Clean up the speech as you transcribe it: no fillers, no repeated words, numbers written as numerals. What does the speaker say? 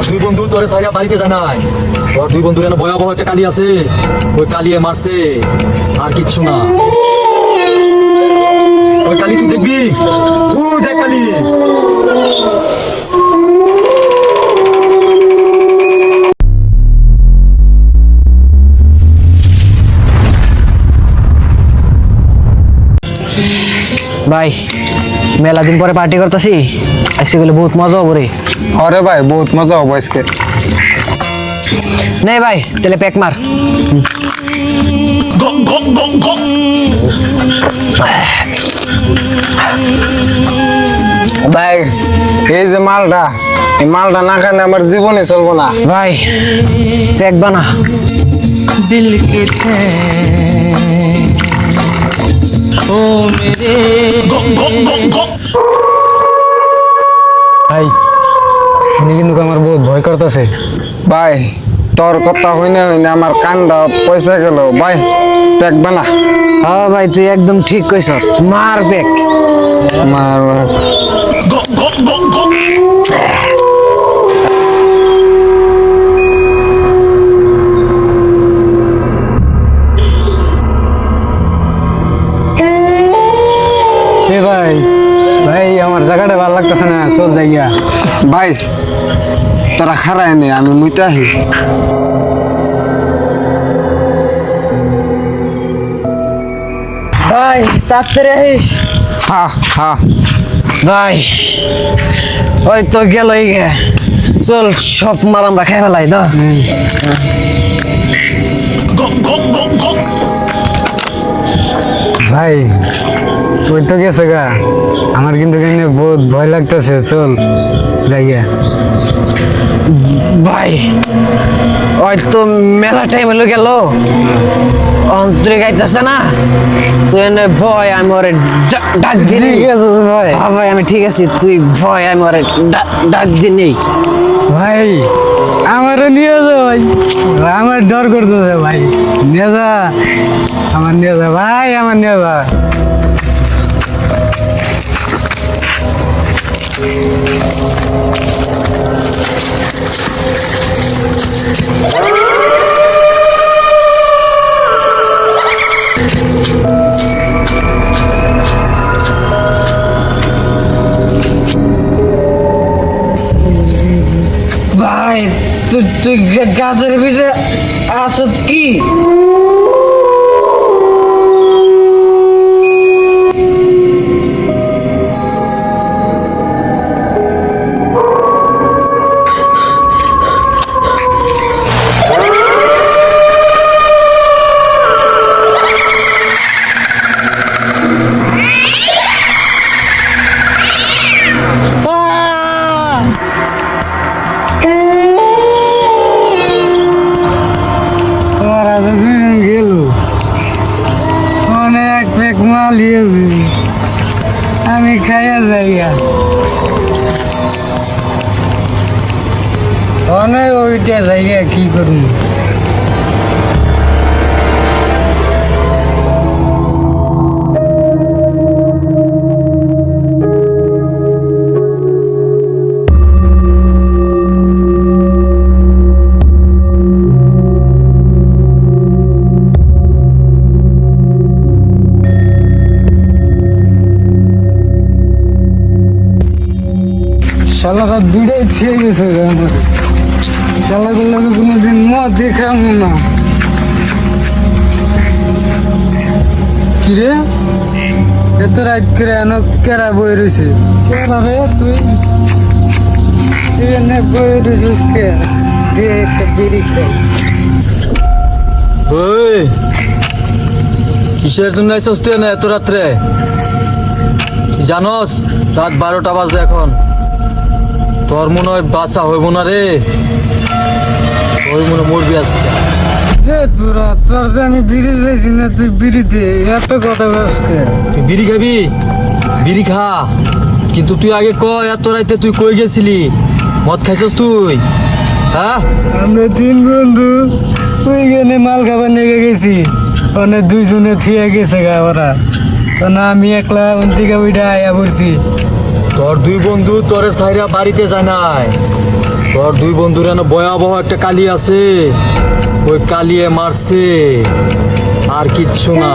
দুই বন্ধু তোরে সাইয়া বাড়িতে জানাই, তোর দুই বন্ধু যেন ভয়াবহ একটা কালি আছে, ওই কালিয়ে মারছে, আর কিচ্ছু না। ওই কালি তুই দেখবি, দেখ কালি। ভাই মেলা দিন পরে পার্টি করতেছি, আজকে গেলে বহুত মজা হবো রে। আরে ভাই বহুত মজা হবো আজকে। নে ভাই তাহলে প্যাক মার। ভাই এই যে মালটা, এই মালটা না খাইলে আমার জীবনে চলবো না। ভাই প্যাক বানা। দিল কে ভাই উনি কিন্তু আমার বহুত ভয় করতেছে। ভাই তোর কথা হইনে হইনে আমার কানটা পয়সা গেল। ভাই প্যাক বানা। হ্যাঁ ভাই তুই একদম ঠিক কইছ, মার প্যাক মার ভাই। ভাই আমার জায়গাটা ভালো লাগতেছে না, চল যাইয়া। ভাই তারা খারায় নে, আমি মুইতে আহি। ভাই তাড়াতাড়ি আহিস। হা হা ভাই ওই তো গেল, চল সব মাল আমরা খাই ফেলাই তো। ভাই ওই তো গেছে গা, আমার কিন্তু এখানে বহুত ভয় লাগতেছে, চল যাইয়া। ভাই ওই তো মেলা টাইম হলো গেল, অন্তরে গাইতেছে না, তুই এনে ভয় আমি ওরে ডাক দিই। ঠিক আছে ভাই। হ্যাঁ ভাই আমি ঠিক আছি, তুই ভয় আমি ওরে ডাক দিই। ভাই আমারও নিয়ে যা ভাই, আমার ডর করতেছে ভাই। নিয়ে যা, আমার নিয়ে যা ভাই, আমার নিয়ে যা। ভাই তুই গাছের পিছে আসত কি? আমি খাইয়া যাইয়া অনেক ওইটা যাইয়া কি করুন। শালারা দুইটাই ছেয়ে গেছে আমার, শালাগুলো কোনোদিন মদ দেখাম না। কিরে এত রাত করে এনে কেরা বই রয়েছে? কেরা রে তুই? তুই এনে বই রয়েছিস কে? দে একটা বিড়ি খাই। ওই কিসের জন্য আইসস তুই না এত রাত্রে? জানোস রাত 12টা বাজে এখন, তোর মনে হয় বাঁচা হইব না রে, ওই মনে মরবি আজকে। তোরা তোর যে আমি বিড়ি দিয়েছি না, তুই বিড়ি দে, এত কথা বলছে। তুই বিড়ি খাবি? বিড়ি খা, কিন্তু তুই আগে কয় এত রাইতে তুই কই গেছিলি? মদ খাইছস তুই? হ্যাঁ আমরা 3 বন্ধু ওইখানে মাল খাবার নিয়ে গেছি, ওখানে 2 জনে থিয়ে গেছে গা ওরা, না আমি একলা ওন থেকে ওইটা আয়া পড়ছি। তোর দুই বন্ধু তোরে সাইরা বাড়িতে যায় নাই, তোর দুই বন্ধুর এনে ভয়াবহ একটা কালি আছে, ওই কালিয়ে মারছে, আর কিচ্ছু না।